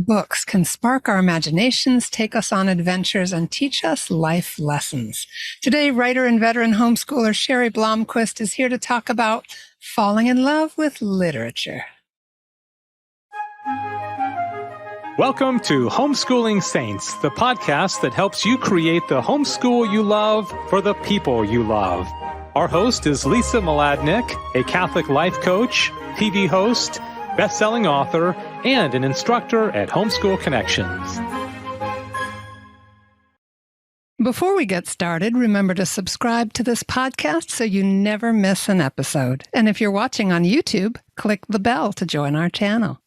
Books can spark our imaginations, take us on adventures, and teach us life lessons. Today, writer and veteran homeschooler Cheri Blomquist is here to talk about falling in love with literature. Welcome to Homeschooling Saints, the podcast that helps you create the homeschool you love for the people you love. Our host is Lisa Mladinich, a Catholic life coach, TV host, best-selling author, and an instructor at Homeschool Connections. Before we get started, remember to subscribe to this podcast so you never miss an episode. And if you're watching on YouTube, click the bell to join our channel.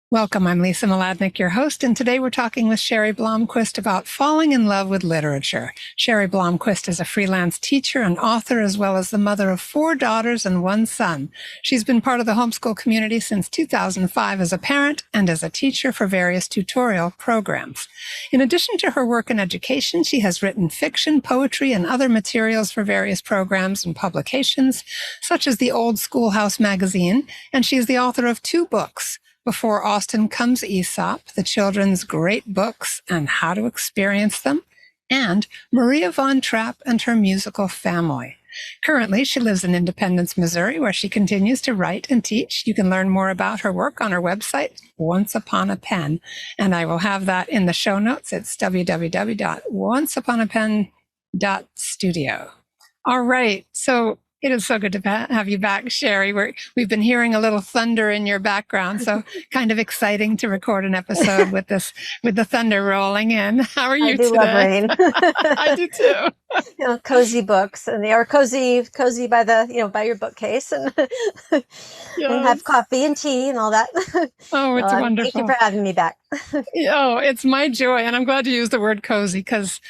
Welcome, I'm Lisa Mladinich, your host, and today we're talking with Cheri Blomquist about falling in love with literature. Cheri Blomquist is a freelance teacher and author, as well as the mother of 4 daughters and 1 son. She's been part of the homeschool community since 2005 as a parent and as a teacher for various tutorial programs. In addition to her work in education, she has written fiction, poetry, and other materials for various programs and publications, such as the Old Schoolhouse magazine, and she is the author of 2 books, Before Austin Comes Aesop, the children's great books and how to experience them, and Maria Von Trapp and her musical family. Currently, she lives in Independence, Missouri, where she continues to write and teach. You can learn more about her work on her website, Once Upon a Pen, and I will have that in the show notes. It's www.onceuponapen.studio. All right, so it is so good to have you back, Cheri. We've been hearing a little thunder in your background, so kind of exciting to record an episode with the thunder rolling in. How are you today? I do love rain. I do too. Cozy books, and they are cozy by by your bookcase, and and have coffee and tea and all that. Oh, it's wonderful. Thank you for having me back. Oh, it's my joy, and I'm glad you used the word cozy because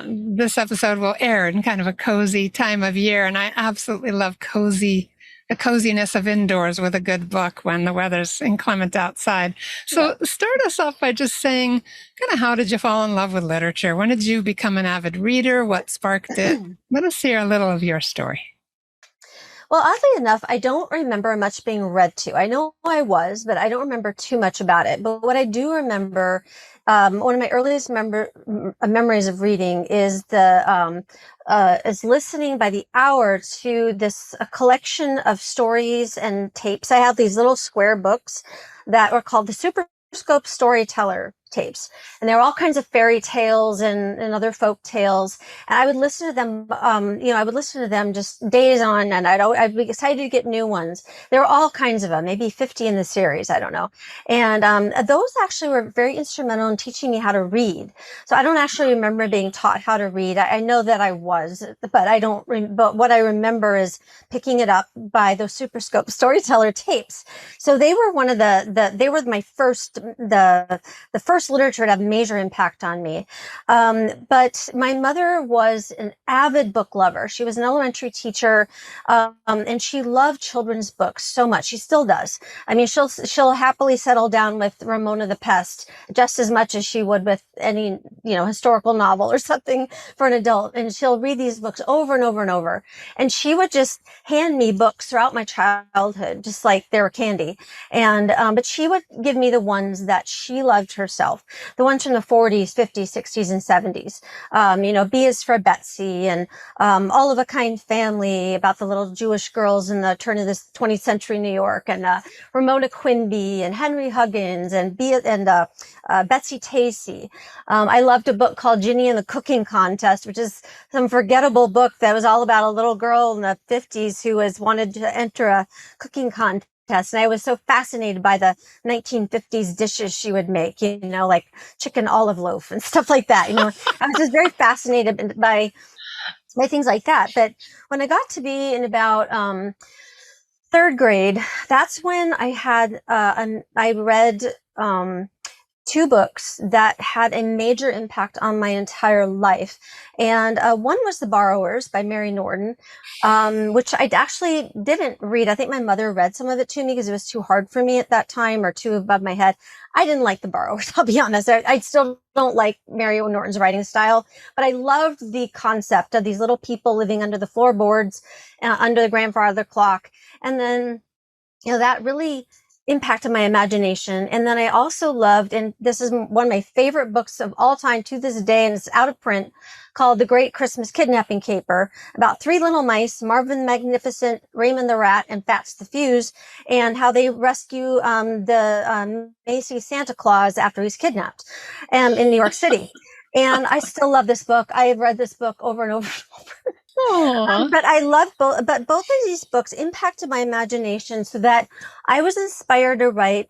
this episode will air in kind of a cozy time of year, and I absolutely love the coziness of indoors with a good book when the weather's inclement outside. So start us off by just saying, kind of, how did you fall in love with literature? When did you become an avid reader? What sparked it? Let us hear a little of your story. Well, oddly enough, I don't remember much being read to. I know I was, but I don't remember too much about it. But what I do remember, one of my earliest memories of reading is is listening by the hour to a collection of stories and tapes. I have these little square books that were called the Super Scope Storyteller tapes, and there were all kinds of fairy tales and other folk tales, and I would listen to them. I would listen to them just days on, and I'd be excited to get new ones. There were all kinds of them, maybe 50 in the series, I don't know. And those actually were very instrumental in teaching me how to read. So I don't actually remember being taught how to read. I know that I was, but I don't. But what I remember is picking it up by those Super Scope Storyteller tapes. So they were one of they were my first the first literature to have major impact on me. But my mother was an avid book lover. She was an elementary teacher, and she loved children's books so much. She still does. I mean, she'll happily settle down with Ramona the Pest just as much as she would with any, historical novel or something for an adult. And she'll read these books over and over and over. And she would just hand me books throughout my childhood, just like they were candy. And, but she would give me the ones that she loved herself. The ones from the 40s, 50s, 60s, and 70s. B is for Betsy, and All of a Kind Family, about the little Jewish girls in the turn of this 20th century New York, and Ramona Quimby, and Henry Huggins, and Betsy Tacy. I loved a book called Ginny and the Cooking Contest, which is some forgettable book that was all about a little girl in the 50s who wanted to enter a cooking contest. And I was so fascinated by the 1950s dishes she would make, like chicken olive loaf and stuff like that. I was just very fascinated by things like that. But when I got to be in about 3rd grade, that's when I read 2 books that had a major impact on my entire life. And one was The Borrowers by Mary Norton, which I actually didn't read. I think my mother read some of it to me because it was too hard for me at that time, or too above my head. I didn't like The Borrowers, I'll be honest. I still don't like Mary Norton's writing style, but I loved the concept of these little people living under the floorboards, under the grandfather clock. And then, that really impacted my imagination. And then I also loved, and this is one of my favorite books of all time to this day, and it's out of print, called The Great Christmas Kidnapping Caper, about three little mice, Marvin the Magnificent, Raymond the Rat, and Fats the Fuse, and how they rescue the Macy Santa Claus after he's kidnapped in New York City. And I still love this book. I have read this book over and over and over. But I love both. But both of these books impacted my imagination so that I was inspired to write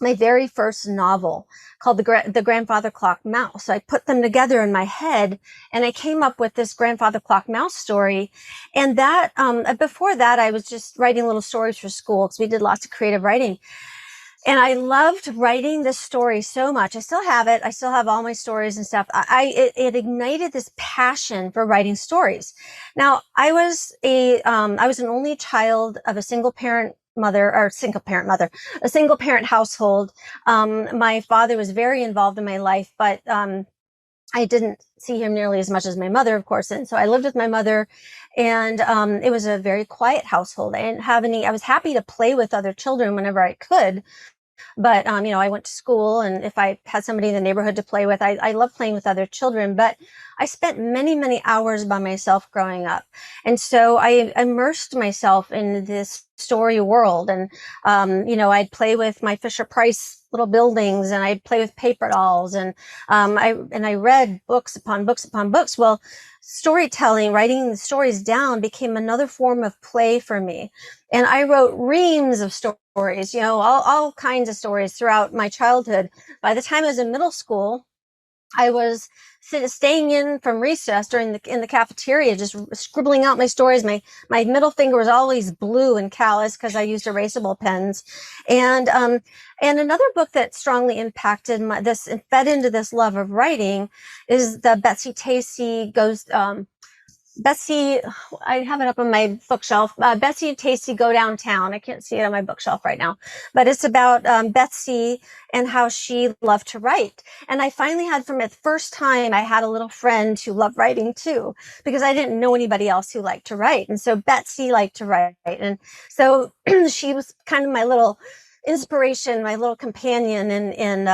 my very first novel called The Grandfather Clock Mouse. So I put them together in my head, and I came up with this Grandfather Clock Mouse story. And that before that, I was just writing little stories for school because we did lots of creative writing. And I loved writing this story so much. I still have it. I still have all my stories and stuff. It ignited this passion for writing stories. Now, I was an only child of a single parent household. My father was very involved in my life, but I didn't see him nearly as much as my mother, of course. And so I lived with my mother, and it was a very quiet household. I was happy to play with other children whenever I could. But, I went to school, and if I had somebody in the neighborhood to play with, I love playing with other children, but I spent many, many hours by myself growing up. And so I immersed myself in this story world. And, I'd play with my Fisher-Price little buildings, and I'd play with paper dolls. And, I read books upon books upon books. Well, storytelling, writing the stories down became another form of play for me. And I wrote reams of stories, all kinds of stories throughout my childhood. By the time I was in middle school, I was staying in from recess in the cafeteria, just scribbling out my stories. My middle finger was always blue and callous because I used erasable pens. And another book that strongly impacted this and fed into this love of writing is the Betsy Tacy goes, Betsy, I have it up on my bookshelf. Betsy and Tacy Go Downtown. I can't see it on my bookshelf right now, but it's about Betsy and how she loved to write. And I finally had, from the first time, I had a little friend who loved writing too, because I didn't know anybody else who liked to write. And so Betsy liked to write. And so she was kind of my little inspiration, my little companion in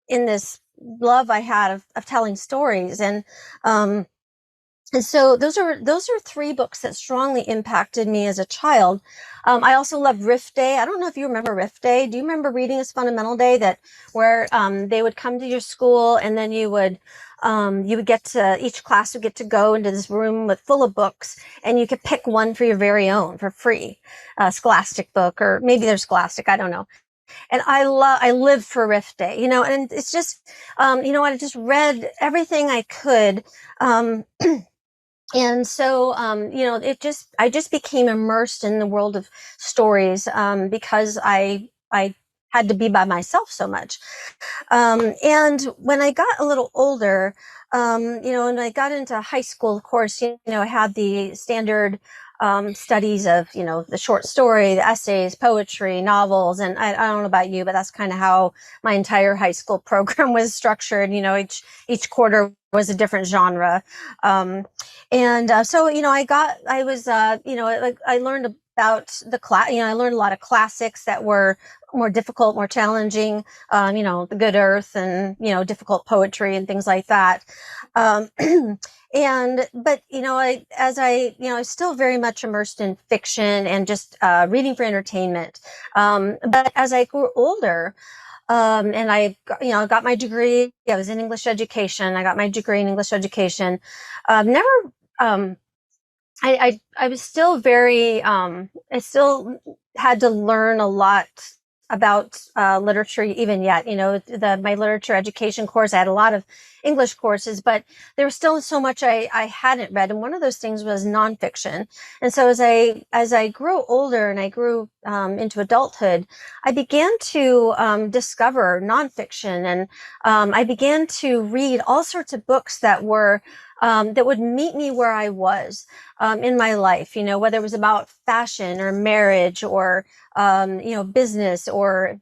this love I had of telling stories. And so those are three books that strongly impacted me as a child. I also loved Riff Day. I don't know if you remember Riff Day. Do you remember reading this fundamental day where they would come to your school, and then you would each class would get to go into this room full of books, and you could pick one for your very own for free, a Scholastic book, or maybe they're Scholastic, I don't know. And I lived for Riff Day, and it's just, I just read everything I could. And so, I just became immersed in the world of stories, because I had to be by myself so much. And when I got a little older, and I got into high school, of course, I had the standard studies of, the short story, the essays, poetry, novels. And I don't know about you, but that's kind of how my entire high school program was structured. Each quarter was a different genre. So, I learned about I learned a lot of classics that were more difficult, more challenging, The Good Earth and, difficult poetry and things like that. But I was still very much immersed in fiction and just reading for entertainment. But as I grew older, and I got my degree, I was in English education. I got my degree in English education. I was still very, I still had to learn a lot about literature even yet. My literature education course, I had a lot of English courses, but there was still so much I hadn't read. And one of those things was nonfiction. And so as I grew older and I grew into adulthood, I began to discover nonfiction, and I began to read all sorts of books that would meet me where I was in my life, whether it was about fashion or marriage or, business or,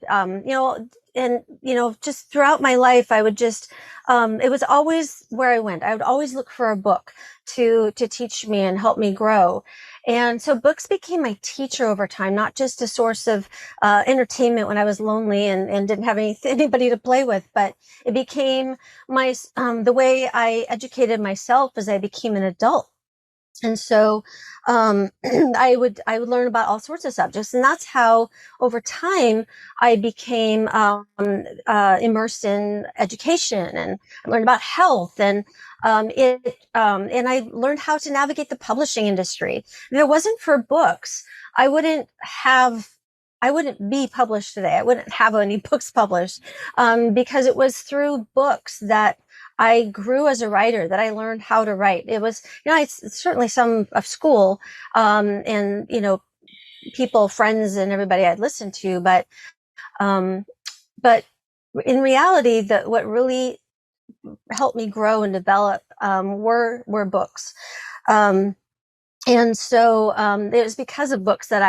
just throughout my life, I would just, it was always where I went. I would always look for a book to teach me and help me grow. And so books became my teacher over time, not just a source of entertainment when I was lonely and didn't have anybody to play with, but it became the way I educated myself as I became an adult. And so I would learn about all sorts of subjects, and that's how over time I became immersed in education, and I learned about health, and and I learned how to navigate the publishing industry. If it wasn't for books, I wouldn't be published today. I wouldn't have any books published because it was through books that I grew as a writer, that I learned how to write. It was, it's certainly some of school, and, people, friends, and everybody I'd listened to, but in reality, what really helped me grow and develop, were books. And so it was because of books that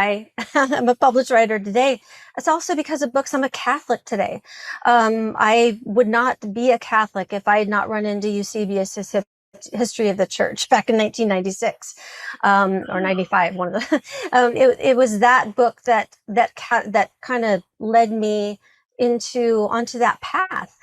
I'm a published writer today. It's also because of books I'm a Catholic today. I would not be a Catholic if I had not run into Eusebius' History of the Church back in 1996 or 95. One of the it was that book that kind of led me onto that path.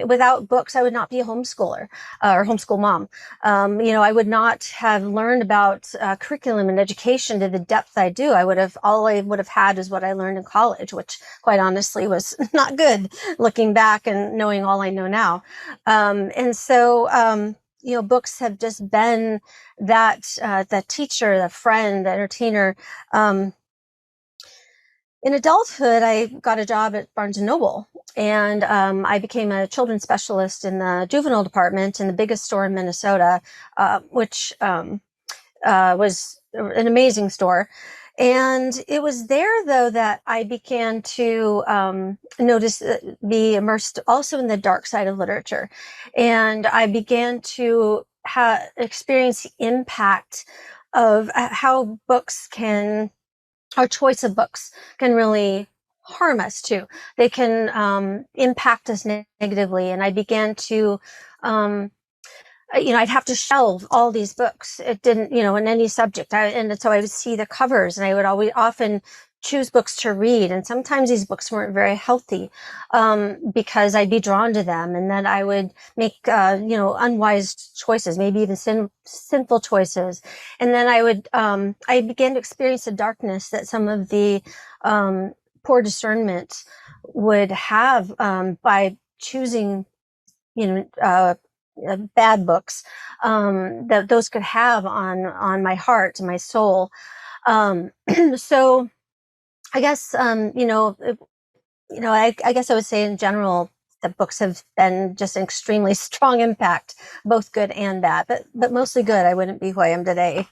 Without books, I would not be a homeschooler or homeschool mom. I would not have learned about curriculum and education to the depth I do. All I would have had is what I learned in college, which quite honestly was not good looking back and knowing all I know now. And so, books have just been that teacher, the friend, the entertainer. In adulthood, I got a job at Barnes & Noble, and I became a children's specialist in the juvenile department in the biggest store in Minnesota, which was an amazing store. And it was there, though, that I began to be immersed also in the dark side of literature. And I began to experience the impact of how our choice of books can really harm us too. They can impact us negatively. And I began to, I'd have to shelve all these books. It didn't, in any subject. And so I would see the covers, and I would often choose books to read. And sometimes these books weren't very healthy because I'd be drawn to them. And then I would make, unwise choices, maybe even sinful choices. And then I began to experience the darkness that some of the poor discernment would have by choosing, bad books that those could have on my heart and my soul. So I guess, I guess I would say in general that books have been just an extremely strong impact, both good and bad, but mostly good. I wouldn't be who I am today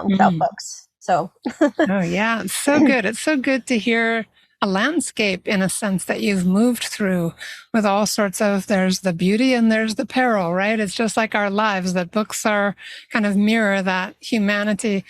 without books. So. Oh, yeah. It's so good. It's so good to hear a landscape in a sense that you've moved through with all sorts of, there's the beauty and there's the peril, right? It's just like our lives, that books are kind of mirror that humanity.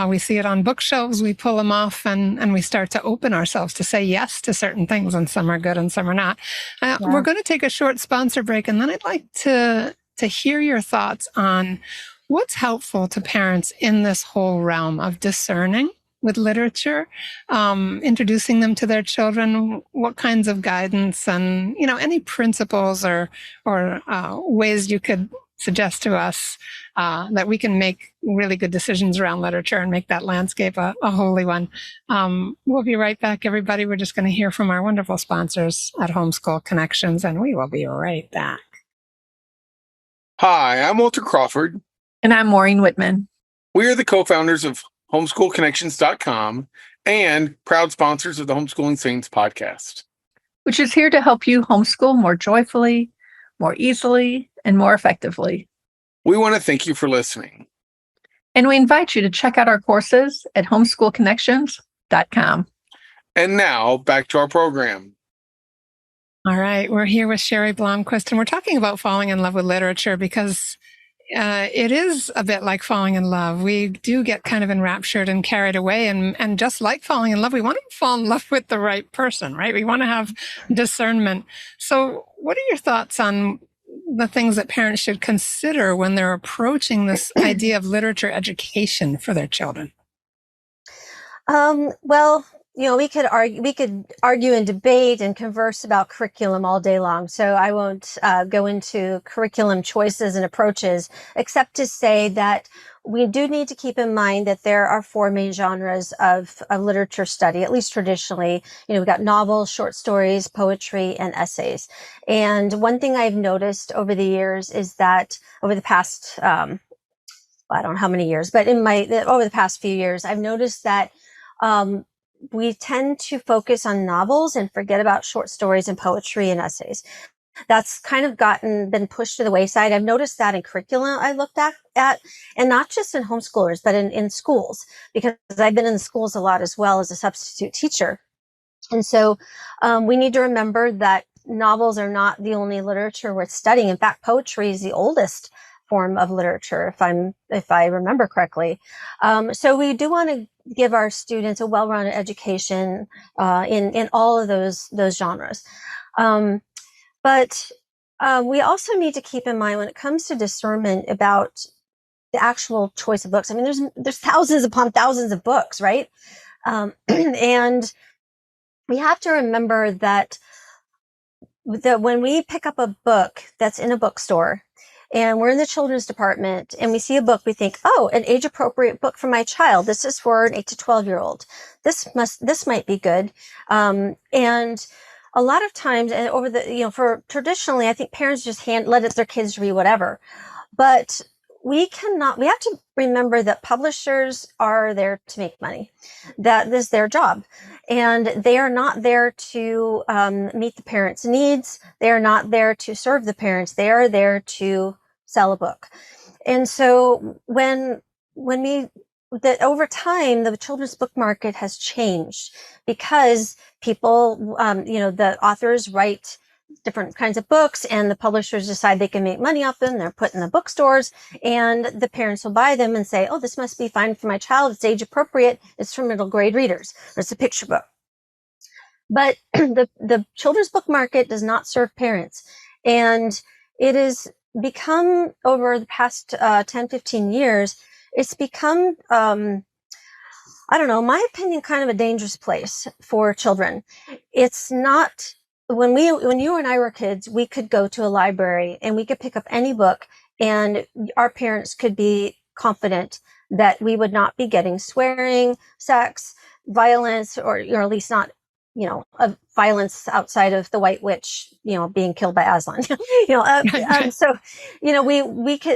We see it on bookshelves, we pull them off, and we start to open ourselves to say yes to certain things, and some are good and some are not. Yeah. We're going to take a short sponsor break, and then I'd like to hear your thoughts on what's helpful to parents in this whole realm of discerning with literature, introducing them to their children, what kinds of guidance and, any principles or ways you could suggest to us that we can make really good decisions around literature and make that landscape a holy one. We'll be right back, everybody. We're just going to hear from our wonderful sponsors at Homeschool Connections, and we will be right back. Hi, I'm Walter Crawford. And I'm Maureen Whitman. We are the co-founders of homeschoolconnections.com and proud sponsors of the Homeschooling Saints podcast, which is here to help you homeschool more joyfully, more easily, and more effectively. We want to thank you for listening. And we invite you to check out our courses at homeschoolconnections.com. And now back to our program. All right. We're here with Cheri Blomquist, and we're talking about falling in love with literature because it is a bit like falling in love. We do get kind of enraptured and carried away. And just like falling in love, we want to fall in love with the right person, right? We want to have discernment. So what are your thoughts on the things that parents should consider when they're approaching this idea of literature education for their children? Well, we could argue and debate and converse about curriculum all day long. So I won't go into curriculum choices and approaches, except to say that we do need to keep in mind that there are four main genres of literature study, at least traditionally. We've got novels, short stories, poetry, and essays. And one thing I've noticed over the years is that over the past, I don't know how many years, but over the past few years, I've noticed that we tend to focus on novels and forget about short stories and poetry and essays. That's kind of been pushed to the wayside. I've noticed that in curriculum I looked at and not just in homeschoolers, but in schools, because I've been in the schools a lot as well as a substitute teacher. And so we need to remember that novels are not the only literature worth studying. In fact, poetry is the oldest form of literature, if I remember correctly. So we do want to give our students a well-rounded education in all of those genres. But we also need to keep in mind when it comes to discernment about the actual choice of books. I mean, there's thousands upon thousands of books, right? And we have to remember that when we pick up a book that's in a bookstore, and we're in the children's department and we see a book, we think, oh, an age appropriate book for my child. This is for an 8 to 12-year-old. This might be good. And a lot of times, and for traditionally, I think parents just let their kids read whatever. But we have to remember that publishers are there to make money. That is their job. And they are not there to meet the parents' needs. They are not there to serve the parents. They are there to sell a book. And so over time, the children's book market has changed because people, the authors write different kinds of books and the publishers decide they can make money off them. They're put in the bookstores and the parents will buy them and say, oh, this must be fine for my child. It's age appropriate. It's for middle grade readers. Or it's a picture book. But the children's book market does not serve parents. And it has become, over the past 10, 15 years, it's become, I don't know, my opinion, kind of a dangerous place for children. It's not, when you and I were kids, we could go to a library and we could pick up any book and our parents could be confident that we would not be getting swearing, sex, violence, or at least not, violence outside of the White Witch, being killed by Aslan. So,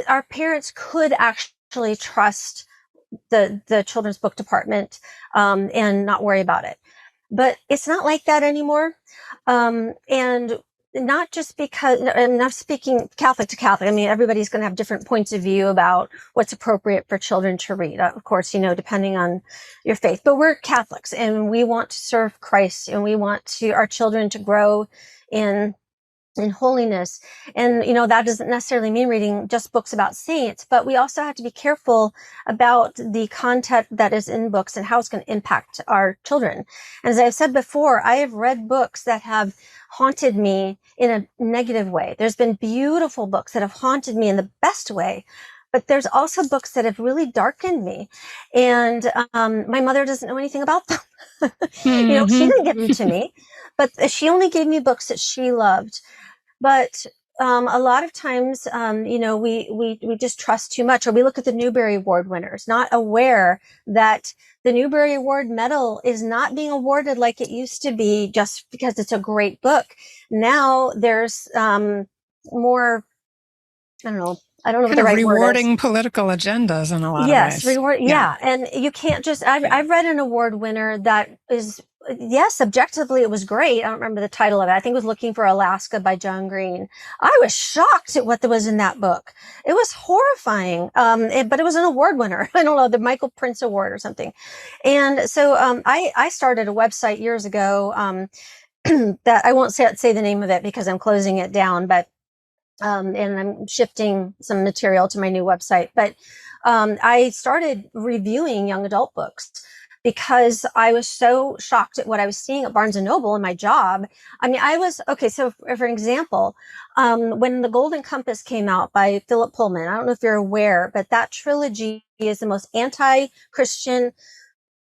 our parents could actually trust the children's book department and not worry about it. But it's not like that anymore. And not just because, I'm not speaking Catholic to Catholic. I mean, everybody's going to have different points of view about what's appropriate for children to read, of course, depending on your faith. But we're Catholics and we want to serve Christ and we want our children to grow in holiness. And, that doesn't necessarily mean reading just books about saints, but we also have to be careful about the content that is in books and how it's going to impact our children. And as I've said before, I have read books that have haunted me in a negative way. There's been beautiful books that have haunted me in the best way, but there's also books that have really darkened me. And my mother doesn't know anything about them. She didn't give them to me, but she only gave me books that she loved. But a lot of times, we just trust too much, or we look at the Newbery Award winners, not aware that the Newbery Award medal is not being awarded like it used to be just because it's a great book. Now there's more, I don't know what the right rewarding word is. Political agendas in a lot of ways. Yes, yeah. And you can't just, I've read an award winner that is, yes, objectively it was great. I don't remember the title of it. I think it was Looking for Alaska by John Green. I was shocked at what was in that book. It was horrifying. But it was an award winner. I don't know, the Michael Prince Award or something. And so I started a website years ago that I won't say the name of it because I'm closing it down, but and I'm shifting some material to my new website. But I started reviewing young adult books because I was so shocked at what I was seeing at Barnes & Noble in my job. I mean, so for an example, when The Golden Compass came out by Philip Pullman, I don't know if you're aware, but that trilogy is the most anti-Christian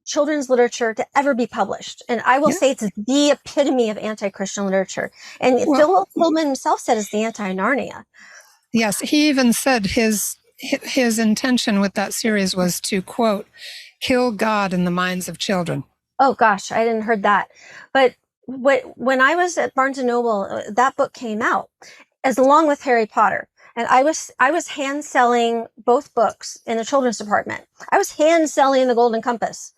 children's literature to ever be published. And I will say it's the epitome of anti-Christian literature. And Phil Pullman himself said it's the anti-Narnia. Yes, he even said his intention with that series was to, quote, kill God in the minds of children. Oh gosh, I didn't heard that. But when I was at Barnes & Noble, that book came out as along with Harry Potter. And I was hand selling both books in the children's department. I was hand selling The Golden Compass.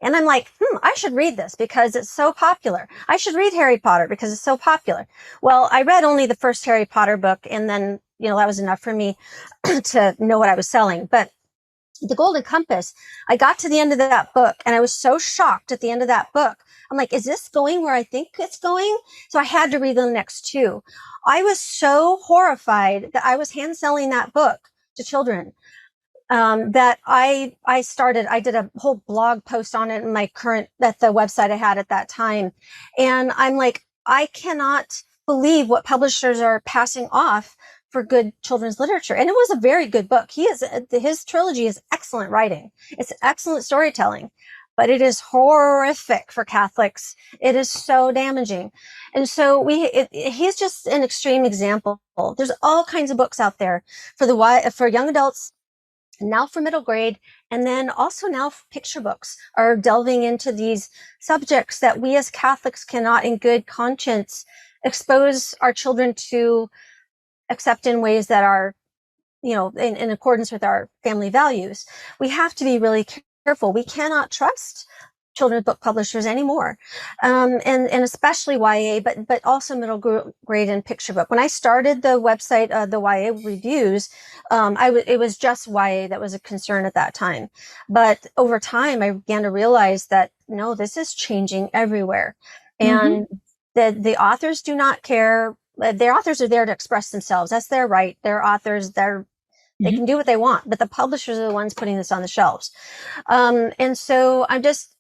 And I'm like, I should read this because it's so popular. I should read Harry Potter because it's so popular. Well, I read only the first Harry Potter book, and then, that was enough for me to know what I was selling. But The Golden Compass, I got to the end of that book, and I was so shocked at the end of that book. I'm like, is this going where I think it's going? So I had to read the next two. I was so horrified that I was hand selling that book to children. That I did a whole blog post on it at the website I had at that time. And I'm like, I cannot believe what publishers are passing off for good children's literature. And it was a very good book. His trilogy is excellent writing. It's excellent storytelling, but it is horrific for Catholics. It is so damaging. And so he's just an extreme example. There's all kinds of books out there for young adults, now for middle grade, and then also now picture books are delving into these subjects that we as Catholics cannot in good conscience expose our children to accept in ways that are, in accordance with our family values. We have to be really careful. We cannot trust children's book publishers anymore, and especially YA, but also middle grade and picture book. When I started the website, the YA reviews, it was just YA that was a concern at that time. But over time, I began to realize that no, this is changing everywhere, and the authors do not care. The authors are there to express themselves. That's their right. They're authors. They can do what they want, but the publishers are the ones putting this on the shelves. And so I'm just,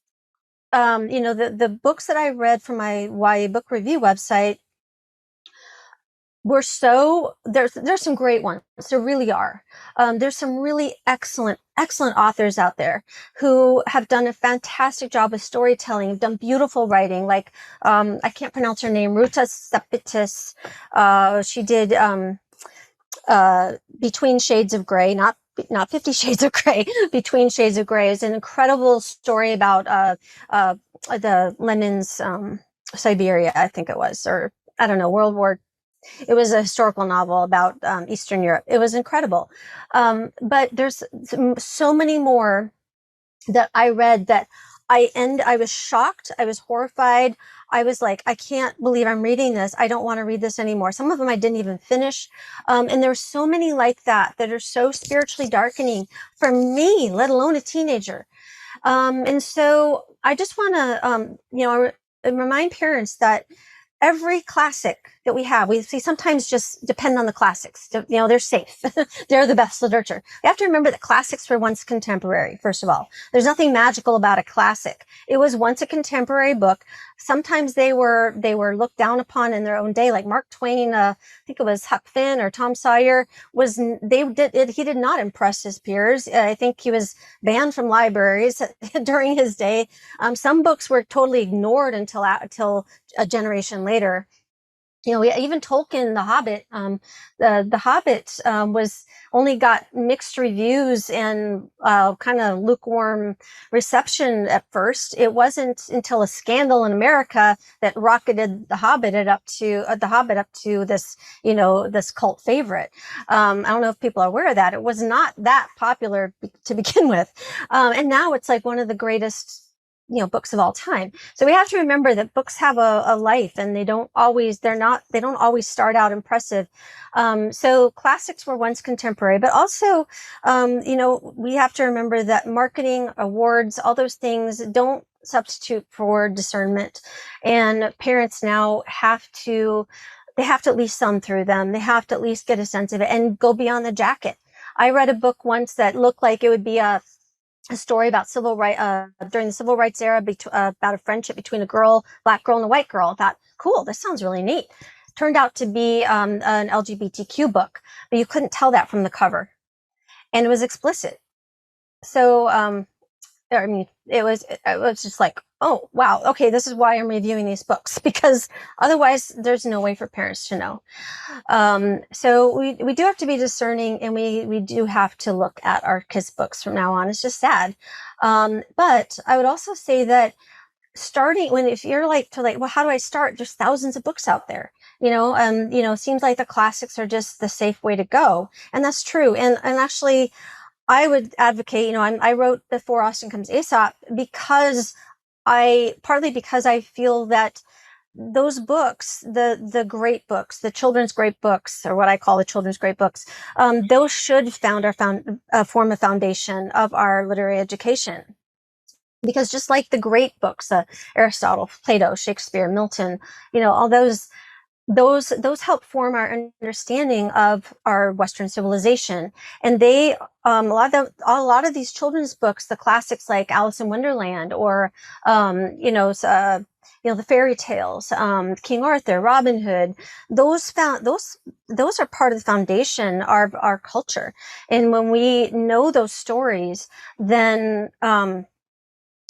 the books that I read from my YA book review website were there's some great ones. There really are. There's some really excellent authors out there who have done a fantastic job of storytelling, have done beautiful writing. Like, I can't pronounce her name, Ruta Sepetys. She did, Between Shades of Grey, not 50 Shades of Grey. Between Shades of Grey is an incredible story about the Lenin's Siberia, I think it was, or I don't know, World War. It was a historical novel about Eastern Europe. It was incredible. But there's so many more that I read that I was shocked. I was horrified. I was like, I can't believe I'm reading this. I don't want to read this anymore. Some of them I didn't even finish. And there were so many like that are so spiritually darkening for me, let alone a teenager. And so I just want to, remind parents that every classic that we sometimes just depend on the classics. They're safe. They're the best literature. We have to remember that classics were once contemporary, first of all. There's nothing magical about a classic. It was once a contemporary book. Sometimes they were looked down upon in their own day, like Mark Twain, I think it was Huck Finn or Tom Sawyer, he did not impress his peers. I think he was banned from libraries during his day. Some books were totally ignored until a generation later. Even Tolkien, The Hobbit, the Hobbit was only got mixed reviews and kind of lukewarm reception at first. It wasn't until a scandal in America that rocketed The Hobbit up to this, this cult favorite. I don't know if people are aware of that. It was not that popular to begin with, and now it's like one of the greatest books of all time. So we have to remember that books have a life, and they don't always start out impressive. So classics were once contemporary, but also, we have to remember that marketing, awards, all those things don't substitute for discernment. And parents now have to at least thumb through them. They have to at least get a sense of it and go beyond the jacket. I read a book once that looked like it would be a story about civil rights during the civil rights era, about a friendship between a black girl and a white girl. I thought, cool, this sounds really neat. Turned out to be an LGBTQ book, but you couldn't tell that from the cover, and it was explicit. So I mean, it was just like, oh, wow. Okay. This is why I'm reviewing these books, because otherwise there's no way for parents to know. So we do have to be discerning, and we do have to look at our kids' books from now on. It's just sad. But I would also say that if you're well, how do I start? There's thousands of books out there, it seems like the classics are just the safe way to go. And that's true. And actually, I would advocate, I wrote Before Austen Comes Aesop partly because I feel that those books, the great books, the children's great books, or what I call the children's great books, those should form a foundation of our literary education. Because just like the great books, Aristotle, Plato, Shakespeare, Milton, all those help form our understanding of our Western civilization. And they, a lot of these children's books, the classics like Alice in Wonderland, or, the fairy tales, King Arthur, Robin Hood, those are part of the foundation of our culture. And when we know those stories, then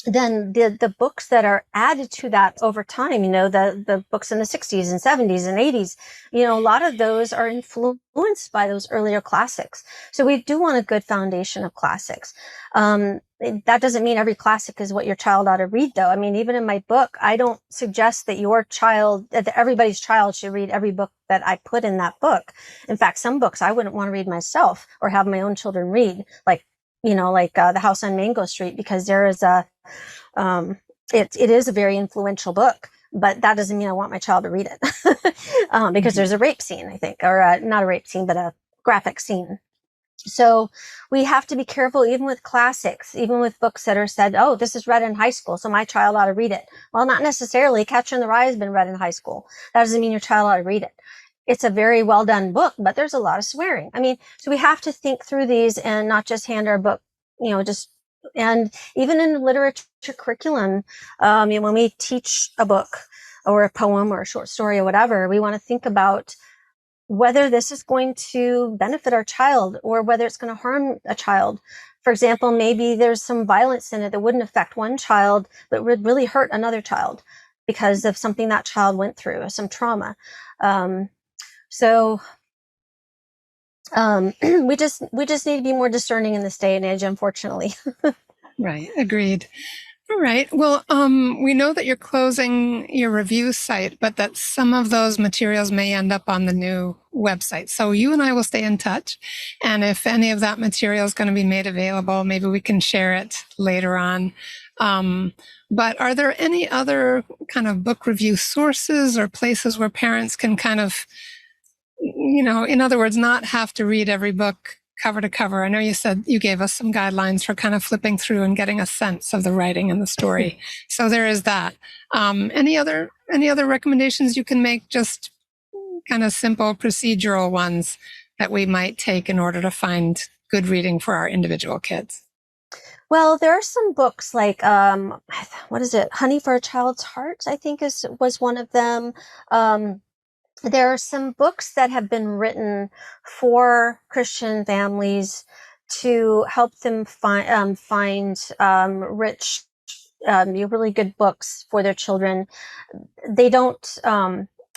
the books that are added to that over time, the books in the 60s and 70s and 80s, a lot of those are influenced by those earlier classics. So we do want a good foundation of classics. That doesn't mean every classic is what your child ought to read, though. I mean, even in my book, I don't suggest that everybody's child should read every book that I put in that book. In fact, some books I wouldn't want to read myself or have my own children read, like The House on Mango Street, because there is it is a very influential book, but that doesn't mean I want my child to read it because there's a rape scene, I think, or not a rape scene, but a graphic scene. So we have to be careful, even with classics, even with books that are said, oh, this is read in high school, so my child ought to read it. Well, not necessarily. Catcher in the Rye has been read in high school. That doesn't mean your child ought to read it. It's a very well done book, but there's a lot of swearing. I mean, so we have to think through these and not just hand our book, and even in the literature curriculum, when we teach a book or a poem or a short story or whatever, we want to think about whether this is going to benefit our child or whether it's going to harm a child. For example, maybe there's some violence in it that wouldn't affect one child, but would really hurt another child because of something that child went through, or some trauma. We just need to be more discerning in this day and age, unfortunately. Right. Agreed. All right. Well, we know that you're closing your review site, but that some of those materials may end up on the new website. So you and I will stay in touch. And if any of that material is going to be made available, maybe we can share it later on. But are there any other kind of book review sources or places where parents can kind of, in other words, not have to read every book cover to cover? I know you said you gave us some guidelines for kind of flipping through and getting a sense of the writing and the story. So there is that. Any other recommendations you can make, just kind of simple procedural ones that we might take in order to find good reading for our individual kids? Well, there are some books like, what is it? Honey for a Child's Heart, I think was one of them. There are some books that have been written for Christian families to help them find rich, really good books for their children. They don't.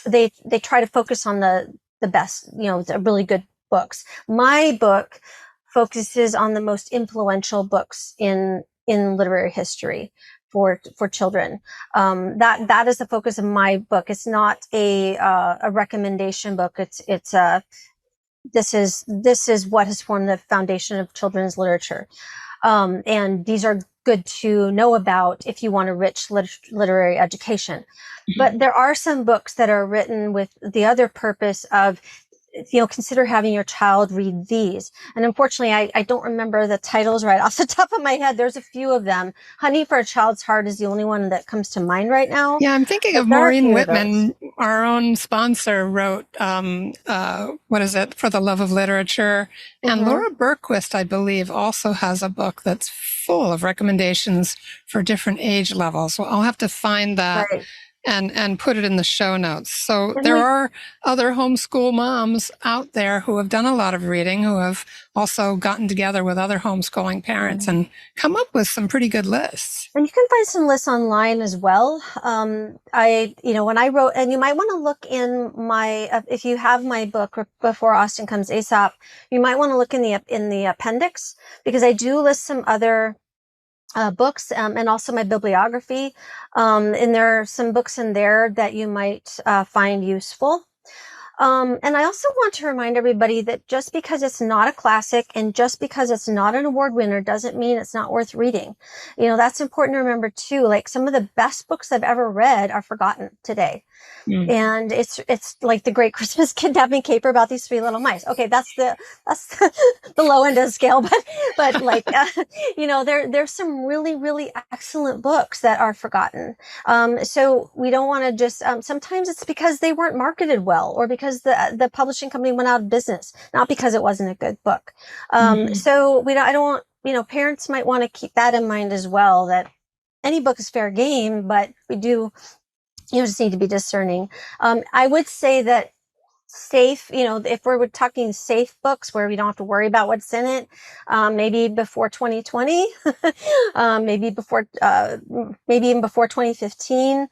They try to focus on the best, the really good books. My book focuses on the most influential books in literary history for children. That is the focus of my book. It's not a recommendation book. This is what has formed the foundation of children's literature. And these are good to know about if you want a rich literary education. Mm-hmm. But there are some books that are written with the other purpose of, consider having your child read these. And unfortunately, I don't remember the titles right off the top of my head. There's a few of them. Honey for a Child's Heart is the only one that comes to mind right now. Yeah, I'm thinking of Maureen Whitman, our own sponsor, wrote, what is it, For the Love of Literature. And mm-hmm. Laura Berquist, I believe, also has a book that's full of recommendations for different age levels. So I'll have to find that. Right. and put it in the show notes. So there are other homeschool moms out there who have done a lot of reading, who have also gotten together with other homeschooling parents and come up with some pretty good lists. And you can find some lists online as well. When I wrote, and you might want to look in my, if you have my book, Before Austin Comes ASAP, you might want to look in the appendix, because I do list some other books, and also my bibliography. And there are some books in there that you might find useful. And I also want to remind everybody that just because it's not a classic and just because it's not an award winner doesn't mean it's not worth reading. That's important to remember too. Like, some of the best books I've ever read are forgotten today. And it's like The Great Christmas Kidnapping Caper about these three little mice. Okay, that's the low end of the scale, but like there's some really, really excellent books that are forgotten. So we don't want to just sometimes it's because they weren't marketed well, or because the publishing company went out of business, not because it wasn't a good book. So I don't want, parents might want to keep that in mind as well, that any book is fair game, but we do, just need to be discerning. I would say that safe, if we're talking safe books where we don't have to worry about what's in it, maybe before 2020, maybe even before 2015,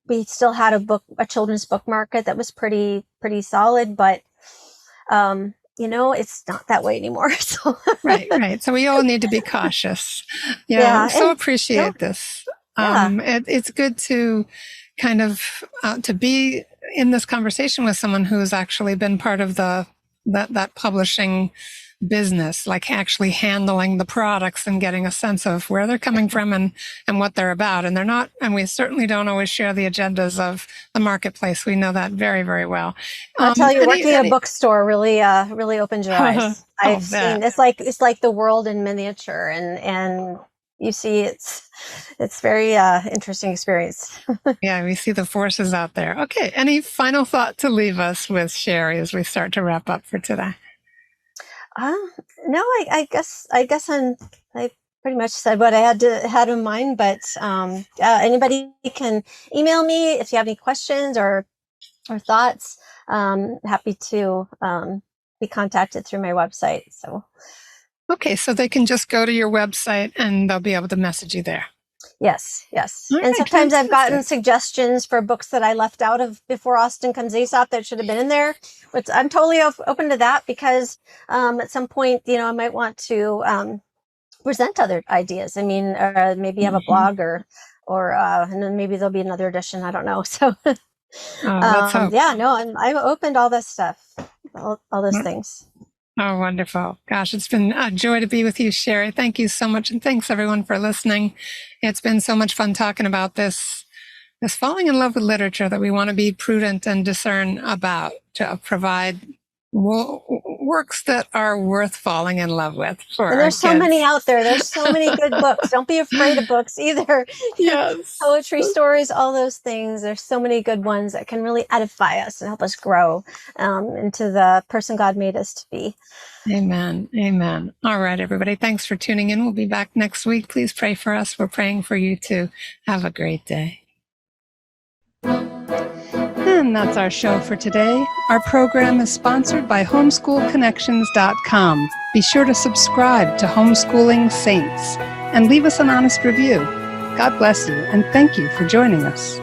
we still had a children's book market that was pretty solid, but it's not that way anymore. So Right. So we all need to be cautious. I so appreciate this. It's good to kind of to be in this conversation with someone who's actually been part of that publishing business, like actually handling the products and getting a sense of where they're coming from and what they're about. And we certainly don't always share the agendas of the marketplace. We know that very, very well. I'll tell you, working at a bookstore really opens your eyes. I've seen it's like the world in miniature, and you see it's very interesting experience. Yeah, we see the forces out there. Okay, any final thought to leave us with, Cheri, as we start to wrap up for today? No, I guess I pretty much said what I had in mind, but anybody can email me if you have any questions or thoughts. Happy to be contacted through my website. So. Okay, so they can just go to your website and they'll be able to message you there. Yes. All and right, sometimes fantastic. I've gotten suggestions for books that I left out of Before Austin Comes ASAP that should have been in there, which I'm totally open to that, because at some point, I might want to present other ideas. I mean, maybe have a blog or and then maybe there'll be another edition. I don't know. So let's hope. I'm open to all this stuff, all those things. Oh, wonderful. Gosh, it's been a joy to be with you, Cheri. Thank you so much. And thanks everyone for listening. It's been so much fun talking about this falling in love with literature that we want to be prudent and discern about, to provide works that are worth falling in love with for and there's so kids. many out there. There's so many good books. Don't be afraid of books either. Yes. Poetry, stories, all those things. There's so many good ones that can really edify us and help us grow into the person God made us to be. Amen. All right, everybody. Thanks for tuning in. We'll be back next week. Please pray for us. We're praying for you too. Have a great day. And that's our show for today. Our program is sponsored by homeschoolconnections.com. Be sure to subscribe to Homeschooling Saints and leave us an honest review. God bless you, and thank you for joining us.